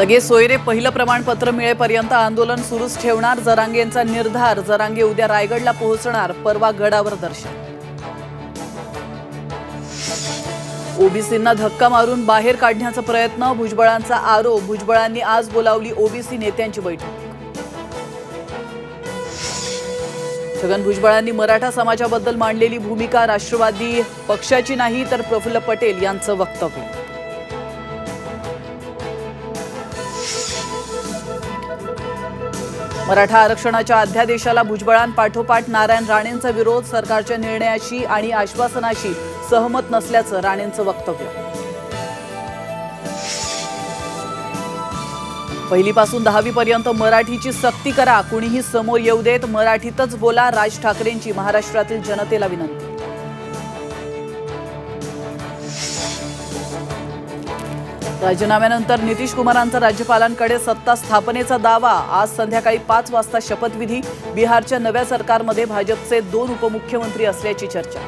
सगळे सोयरे पहिलं प्रमाणपत्र मिळेपर्यंत आंदोलन सुरूच ठेवणार, जरांगेंचा निर्धार। जरांगे उद्या रायगडला पोहोचणार, परवा गडावर दर्शन। ओबीसींना धक्का मारून बाहेर काढण्याचा प्रयत्न, भुजबळांचा आरोप। भुजबळांनी आज बोलावली ओबीसी नेत्यांची बैठक। छगन भुजबळांनी मराठा समाजाबद्दल मांडलेली भूमिका राष्ट्रवादी पक्षाची नाही तर प्रफुल्ल पटेल यांचं वक्तव्य। मराठा आरक्षणाच्या अध्यादेशाला भुजबळांपाठोपाठ नारायण राणेंचा विरोध, सरकारच्या निर्णयाशी आणि आश्वासनाशी सहमत नसल्याचं राणेंचं वक्तव्य। पहिलीपासून 10वी पर्यंत मराठीची सक्ती करा, कुणीही समोर येऊ देत, मराठीतच बोला, राज ठाकरेंची महाराष्ट्रातील जनतेला विनंती। राजीनाम्यानंतर नितीश कुमारांचा राज्यपालांकडे सत्ता स्थापनेचा दावा, आज संध्याकाळी 5 वाजता शपथविधी। बिहारच्या नव्या सरकारमध्ये भाजपचे 2 उपमुख्यमंत्री असल्याची चर्चा।